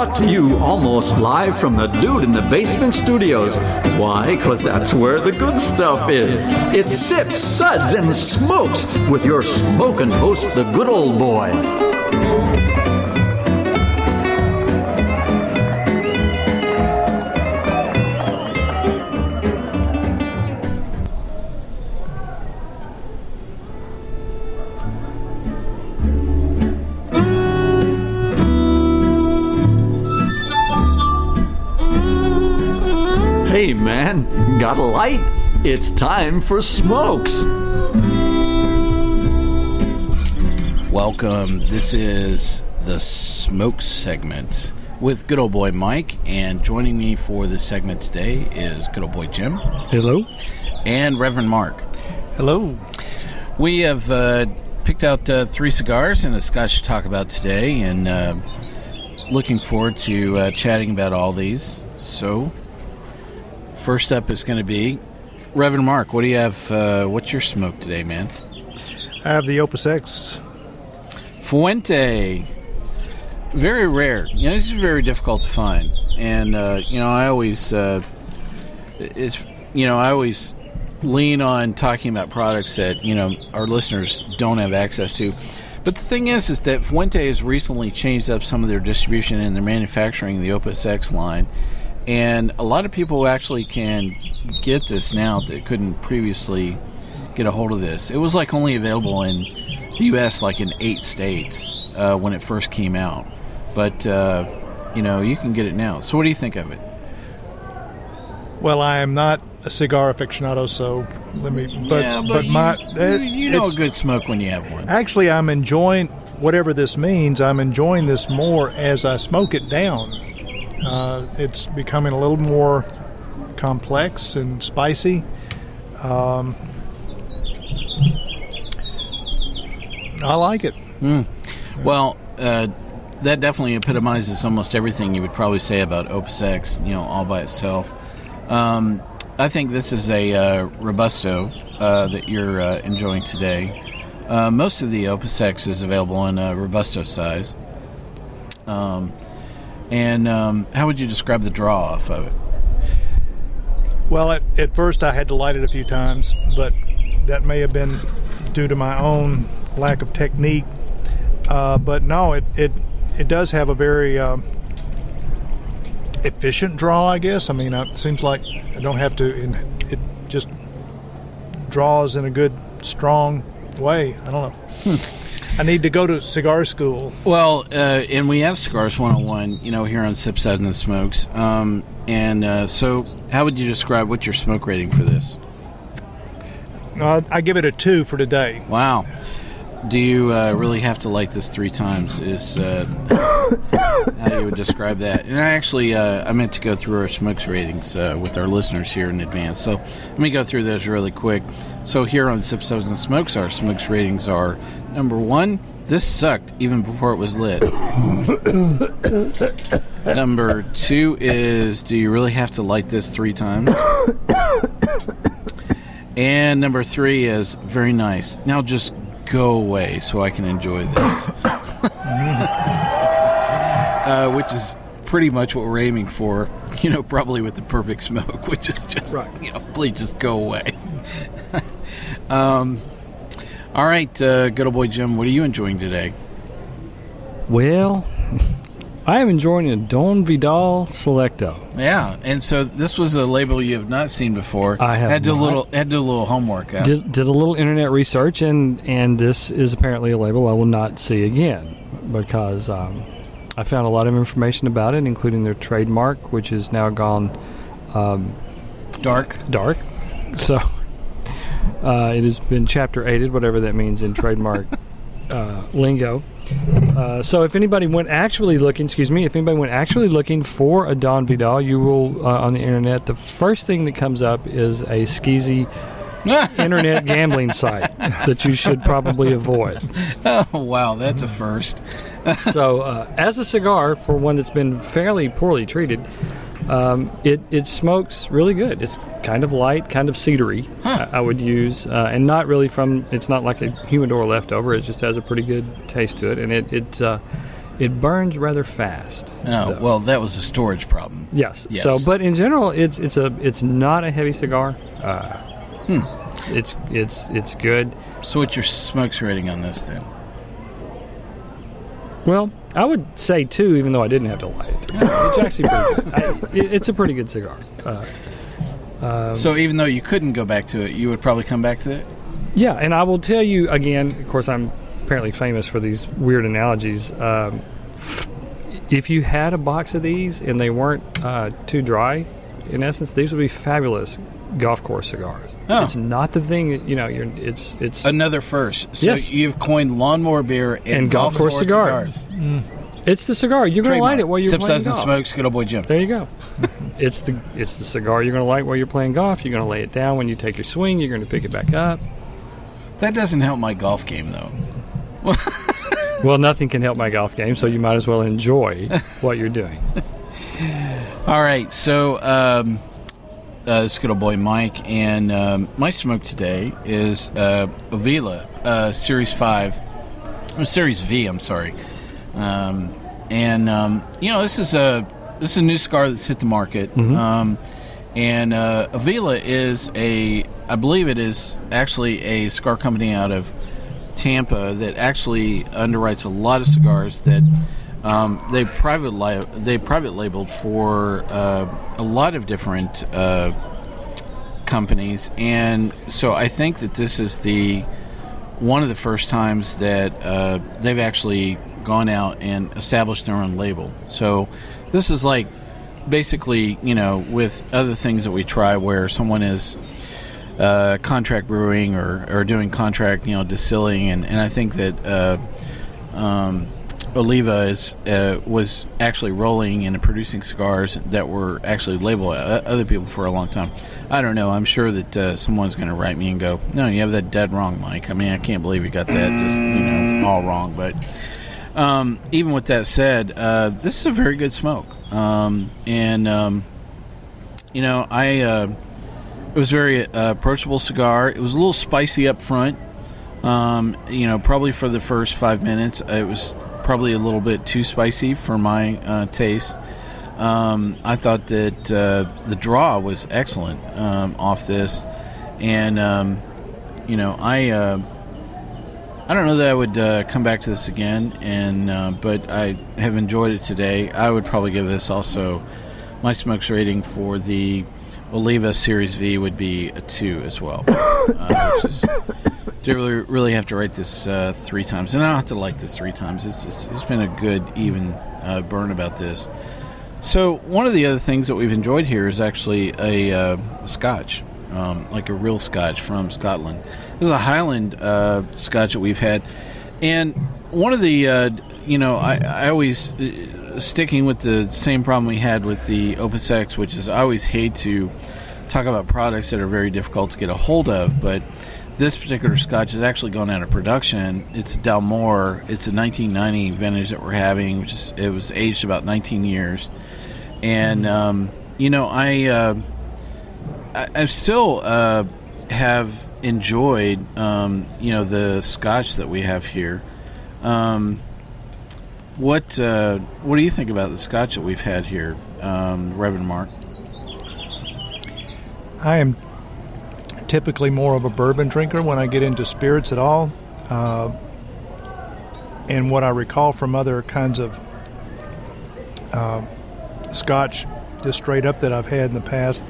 brought to you almost live from the Dude in the Basement Studios. Why? Because that's where the good stuff is. It's Sips, Suds, and Smokes with your smoking host, the good old boys. Hey man, got a light? It's time for smokes. Welcome. This is the Smokes segment with good old boy Mike, and joining me for this segment today is good old boy Jim. Hello. And Reverend Mark. Hello. We have picked out 3 cigars and a Scotch to talk about today, and looking forward to chatting about all these. So, first up is going to be Reverend Mark. What do you have? What's your smoke today, man? I have the Opus X. Fuente. Very rare. You know, this is very difficult to find, and I always lean on talking about products that our listeners don't have access to. But the thing is that Fuente has recently changed up some of their distribution and their manufacturing, the Opus X line. And a lot of people actually can get this now that couldn't previously get a hold of this. It was like only available in the U.S. like in 8 states when it first came out. But, you can get it now. So what do you think of it? Well, I am not a cigar aficionado, so let me... you know a good smoke when you have one. Actually, I'm enjoying, whatever this means, I'm enjoying this more as I smoke it down. It's becoming a little more complex and spicy. I like it. Well, that definitely epitomizes almost everything you would probably say about Opus X, all by itself. I think this is a Robusto that you're enjoying today. Most of the Opus X is available in a Robusto size. And how would you describe the draw off of it? Well, at first I had to light it a few times, but that may have been due to my own lack of technique. But no, it does have a very efficient draw, I guess. I mean, it seems like I don't have to, it just draws in a good, strong way. I don't know. I need to go to cigar school. Well, and we have Cigars 101, here on Sips, Suds, and Smokes. So how would you describe what's your smoke rating for this? I give it a 2 for today. Wow. Do you really have to light this 3 times is how you would describe that. And I meant to go through our smokes ratings with our listeners here in advance. So let me go through those really quick. So here on Sips, Suds, and Smokes, our smokes ratings are: number 1, this sucked even before it was lit. Number 2 is, do you really have to light this 3 times? And number 3 is, very nice. Now just go away so I can enjoy this. Which is pretty much what we're aiming for, probably with the perfect smoke, which is just, please just go away. All right, good old boy Jim, what are you enjoying today? Well, I am enjoying a Don Vidal Selecto. Yeah, and so this was a label you have not seen before. I have had to do a little homework. Did a little internet research, and this is apparently a label I will not see again because I found a lot of information about it, including their trademark, which is now gone dark. So it has been Chapter 8'd, whatever that means in trademark lingo. So if anybody went actually looking for a Don Vidal, you will on the internet, the first thing that comes up is a skeezy internet gambling site that you should probably avoid. Oh, wow, that's a first. So as a cigar, for one that's been fairly poorly treated, it smokes really good. It's kind of light, kind of cedary, I would use, and not really it's not like a humidor leftover. It just has a pretty good taste to it, and It burns rather fast. Oh, though. well, that was a storage problem. Yes. Yes. So, but in general, it's not a heavy cigar. It's good. So what's your smokes rating on this then? Well, I would say 2, even though I didn't have to light it. It's actually pretty good. It's a pretty good cigar. So even though you couldn't go back to it, you would probably come back to it? Yeah, and I will tell you again, of course, I'm apparently famous for these weird analogies. If you had a box of these and they weren't too dry, in essence, these would be fabulous golf course cigars. Oh. It's not the thing that, it's another first. So yes. You've coined lawnmower beer and golf course cigars. It's the cigar. You're going to light it while you're Sip, playing Suds, and golf. Smokes, good old boy Jim. There you go. It's the cigar you're going to light while you're playing golf. You're going to lay it down when you take your swing. You're going to pick it back up. That doesn't help my golf game, though. Well, nothing can help my golf game, so you might as well enjoy what you're doing. All right, so this good old boy Mike, and my smoke today is Oliva Series V. I'm sorry, this is a new cigar that's hit the market, and Oliva is I believe it is actually a cigar company out of Tampa that actually underwrites a lot of cigars that they private labeled for a lot of different companies, and so I think that this is one of the first times that they've actually gone out and established their own label. So this is like basically, with other things that we try where someone is contract brewing or doing contract, distilling, and I think that Oliva was actually rolling and producing cigars that were actually labeled other people for a long time. I don't know. I'm sure that someone's going to write me and go, "No, you have that dead wrong, Mike." I mean, I can't believe you got that just all wrong. But even with that said, this is a very good smoke, it was a very approachable cigar. It was a little spicy up front. Probably for the first 5 minutes, it was probably a little bit too spicy for my taste. I thought that the draw was excellent off this, and I don't know that I would come back to this again, but I have enjoyed it today. I would probably give this also. My smokes rating for the Oliva Series V would be a 2 as well. Which is, do really have to write this 3 times, and I don't have to like this 3 times. It's been a good even burn about this. So one of the other things that we've enjoyed here is actually a Scotch, like a real Scotch from Scotland. This is a Highland Scotch that we've had, and one of the I always sticking with the same problem we had with the Opus X, which is I always hate to talk about products that are very difficult to get a hold of, but this particular Scotch has actually gone out of production. It's Dalmore. It's a 1990 vintage that we're having, it was aged about 19 years, and I still have enjoyed the Scotch that we have here. What do you think about the Scotch that we've had here, Reverend Mark? I am typically more of a bourbon drinker when I get into spirits at all. And what I recall from other kinds of Scotch, just straight up, that I've had in the past,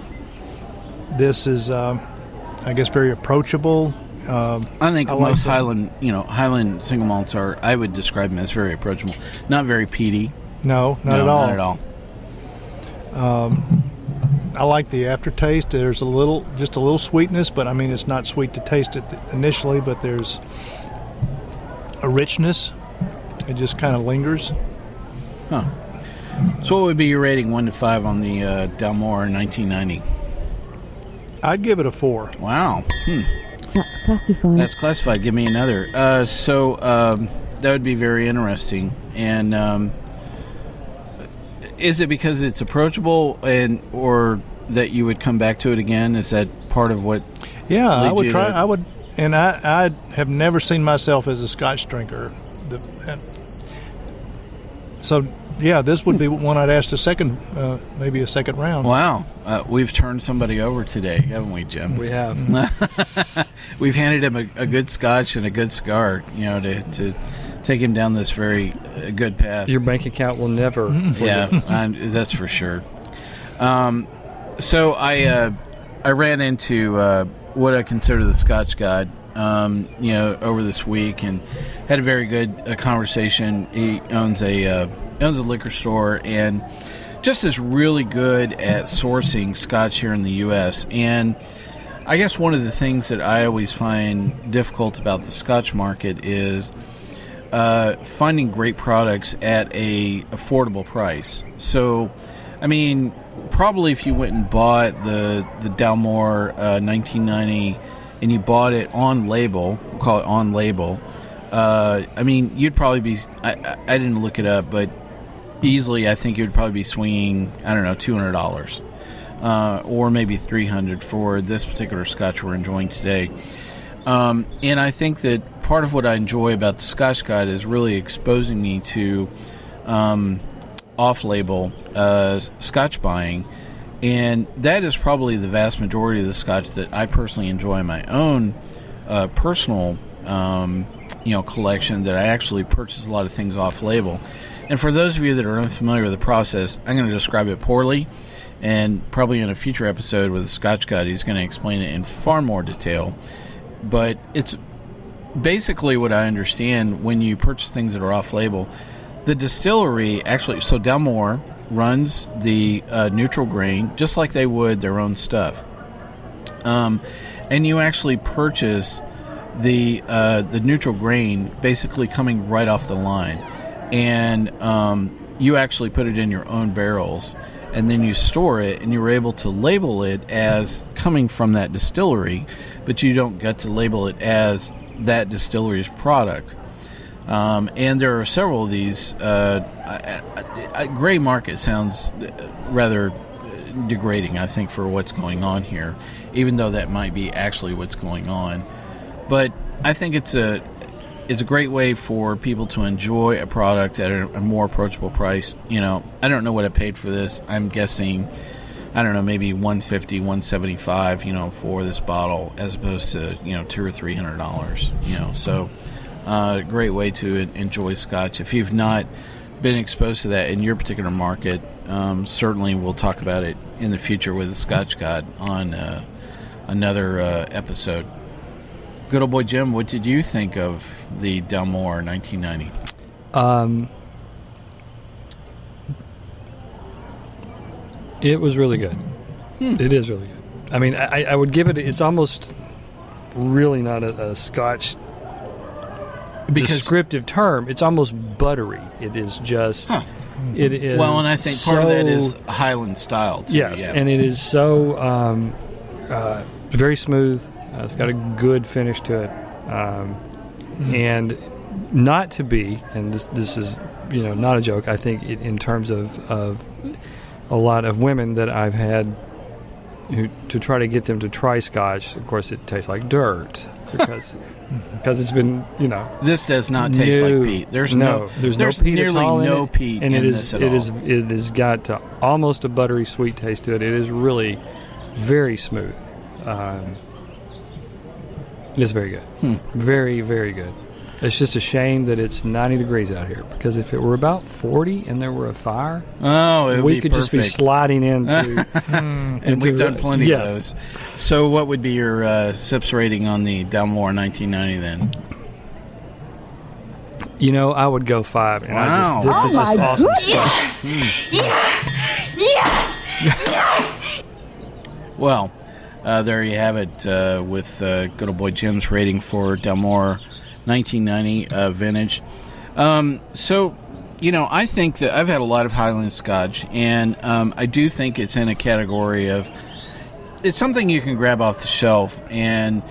this is, I guess, very approachable. I think most Highland single malts are, I would describe them as very approachable. Not very peaty. No, not at all. Not at all. I like the aftertaste. There's just a little sweetness, but I mean, it's not sweet to taste it initially, but there's a richness. It just kind of lingers. Huh. So what would be your rating, 1 to 5, on the Dalmore 1990? I'd give it a 4. Wow. That's classified. That's classified. Give me another. That would be very interesting. And is it because it's approachable, or that you would come back to it again? Is that part of what? Yeah, I would try. I would, and I have never seen myself as a Scotch drinker. So, yeah, this would be one I'd ask maybe a second round. Wow. We've turned somebody over today, haven't we, Jim? We have. We've handed him a good scotch and a good cigar, to take him down this very good path. Your bank account will never. Yeah, that's for sure. So I ran into what I consider the Scotch God, over this week, and had a very good conversation. He owns a liquor store and just is really good at sourcing Scotch here in the U.S. And I guess one of the things that I always find difficult about the Scotch market is finding great products at a affordable price. So, I mean, probably if you went and bought the Dalmore 1990 and you bought it on label, we'll call it on label, I mean, you'd probably be, I didn't look it up, but easily I think you'd probably be swinging, I don't know, $200 or maybe $300 for this particular Scotch we're enjoying today. And I think that part of what I enjoy about the Scotch Guide is really exposing me to off-label Scotch buying, and that is probably the vast majority of the Scotch that I personally enjoy in my own personal collection, that I actually purchase a lot of things off-label. And for those of you that are unfamiliar with the process, I'm going to describe it poorly, and probably in a future episode with the Scotch Guide, he's going to explain it in far more detail. But it's basically what I understand when you purchase things that are off-label. The distillery actually, so Dalmore runs the neutral grain just like they would their own stuff. And you actually purchase the neutral grain basically coming right off the line. And you actually put it in your own barrels, and then you store it, and you're able to label it as coming from that distillery, but you don't get to label it as that distillery's product. And there are several of these. Gray market sounds rather degrading, I think, for what's going on here, even though that might be actually what's going on. But I think it's a great way for people to enjoy a product at a more approachable price. I don't know what I paid for this. I'm guessing, I don't know, maybe $150, $175, for this bottle, as opposed to, $200 or $300, So, great way to enjoy Scotch. If you've not been exposed to that in your particular market, certainly we'll talk about it in the future with the Scotch God on another episode. Good old boy Jim, what did you think of the Dalmore 1990? It was really good. It is really good. I mean, I would give it, it's almost really not a Scotch descriptive term. It's almost buttery. It is just, it is. Well, and I think part of that is Highland style, too. Yes, yeah. And it is so very smooth. It's got a good finish to it. And not to be, and this is, not a joke, I think in terms of a lot of women that I've had to try to get them to try Scotch, of course it tastes like dirt because it's been, This does not taste like peat. There's no peat nearly at all no peat and in this at all. It has got almost a buttery sweet taste to it. It is really very smooth. It's very good. Very, very good. It's just a shame that it's 90 degrees out here, because if it were about 40 and there were a fire, we could just be sliding into. And we've done plenty of those. So what would be your sips rating on the Dalmore 1990 then? I would go 5. And wow. This is just awesome stuff. Well, there you have it with good old boy Jim's rating for Dalmore 1990 vintage. So, I think that I've had a lot of Highland Scotch, and I do think it's in a category of, it's something you can grab off the shelf. And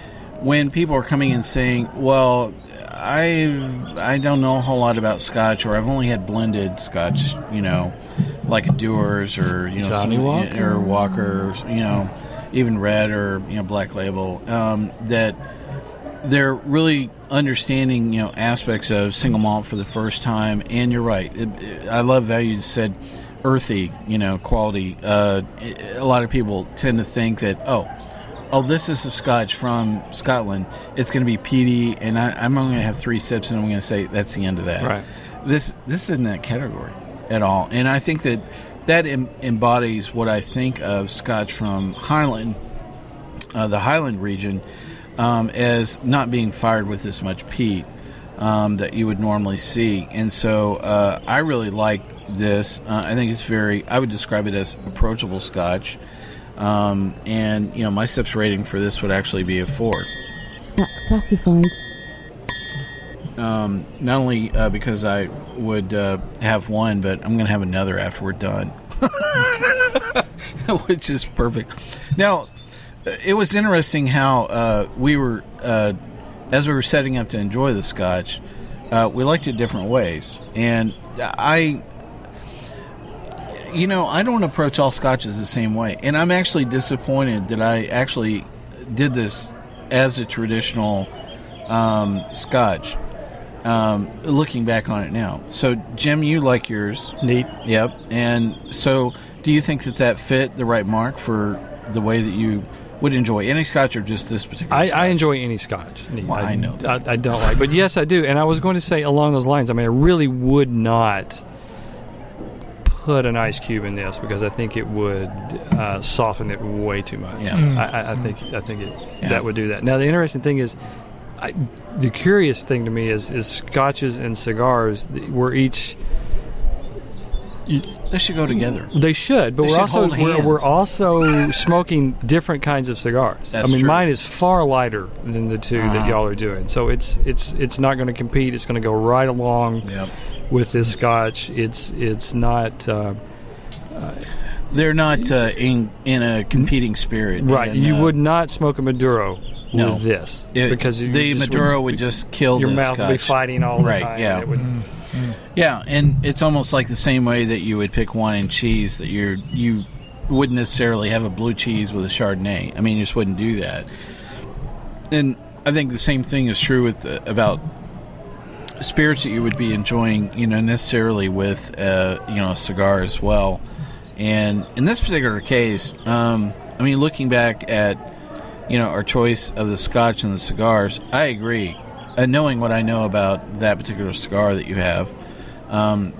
when people are coming and saying, well, I don't know a whole lot about Scotch, or I've only had blended Scotch, like a Dewar's or Johnny Walker, or Walker, even red or black label, that they're really understanding, aspects of single malt for the first time. And you're right. I love how you said earthy, quality. A lot of people tend to think that, oh, this is a Scotch from Scotland. It's going to be peaty, and I'm only going to have 3 sips, and I'm going to say that's the end of that. Right. This isn't that category at all. And I think that embodies what I think of Scotch from Highland, the Highland region, as not being fired with as much peat that you would normally see. And so I really like this. I think it's I would describe it as approachable Scotch. And, my sips rating for this would actually be a 4. That's classified. Not only because I would have one, but I'm going to have another after we're done, which is perfect. Now, it was interesting how we were, as we were setting up to enjoy the Scotch, we liked it different ways. And I don't approach all Scotches the same way. And I'm actually disappointed that I actually did this as a traditional Scotch. Looking back on it now. So, Jim, you like yours. Neat. Yep. And so, do you think that fit the right mark for the way that you would enjoy any Scotch, or just this particular Scotch? I enjoy any Scotch. Well, I know that. I don't like, but yes, I do. And I was going to say along those lines, I really would not put an ice cube in this because I think it would soften it way too much. Yeah. I think that would do that. Now, the interesting thing is, the curious thing to me is Scotches and cigars were each. They should go together. They should, but we're also smoking different kinds of cigars. That's true. Mine is far lighter than the two that y'all are doing. So it's not going to compete. It's going to go right along with this Scotch. It's not. They're not in a competing spirit. Right. And, you would not smoke a Maduro with this because the Maduro would just kill your the mouth Scotch. Would be fighting all the right, time. Yeah. And it would, Yeah, and it's almost like the same way that you would pick wine and cheese, that you wouldn't necessarily have a blue cheese with a Chardonnay. I mean, you just wouldn't do that. And I think the same thing is true with about spirits that you would be enjoying, necessarily with a cigar as well. And in this particular case, looking back at our choice of the Scotch and the cigars, I agree. Knowing what I know about that particular cigar that you have,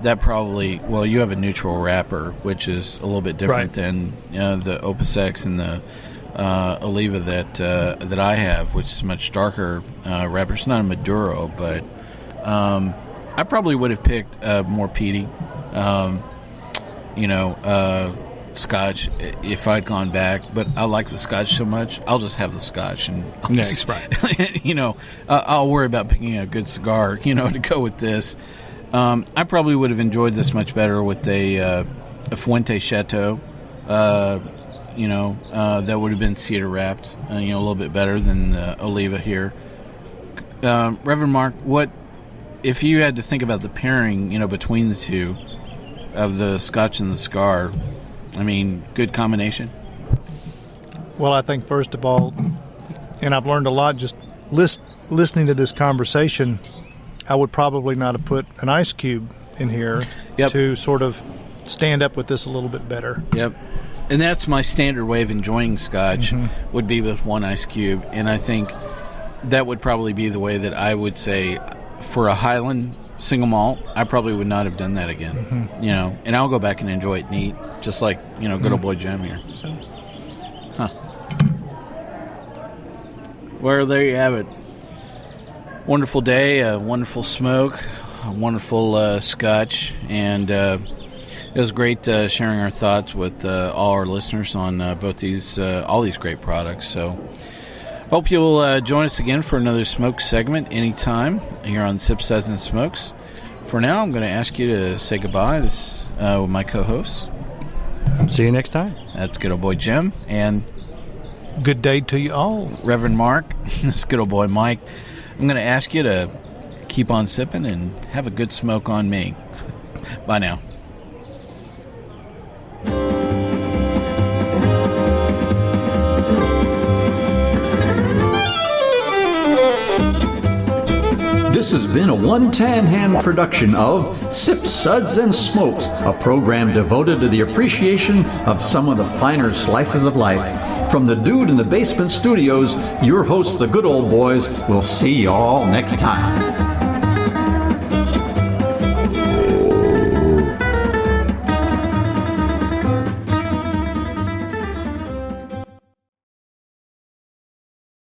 that probably, you have a neutral wrapper, which is a little bit different than the Opus X and the Oliva that I have, which is a much darker wrapper. It's not a Maduro, but I probably would have picked more peaty, Scotch if I'd gone back, but I like the Scotch so much, I'll just have the Scotch, and I'll worry about picking a good cigar, to go with this. I probably would have enjoyed this much better with a Fuente Chateau, that would have been cedar wrapped, a little bit better than the Oliva here. Reverend Mark, what if you had to think about the pairing, between the two of the Scotch and the cigar? Good combination? Well, I think first of all, and I've learned a lot just listening to this conversation, I would probably not have put an ice cube in here to sort of stand up with this a little bit better. Yep. And that's my standard way of enjoying Scotch, would be with one ice cube. And I think that would probably be the way that I would say for a Highland single malt, I probably would not have done that again. And I'll go back and enjoy it neat, just like, good old boy Jim here. So, well, there you have it. Wonderful day, a wonderful smoke, a wonderful Scotch, and it was great sharing our thoughts with all our listeners on both these, all these great products. So, hope you'll join us again for another smoke segment anytime here on Sips, Suds, and Smokes. For now, I'm going to ask you to say goodbye with my co-hosts. See you next time. That's good old boy Jim, and good day to you all. Reverend Mark, this is good old boy Mike. I'm going to ask you to keep on sipping and have a good smoke on me. Bye now. has been a One Tan Hand production of Sips, Suds, and Smokes, a program devoted to the appreciation of some of the finer slices of life. From the Dude in the Basement Studios, your hosts, the Good Old Boys, will see you all next time.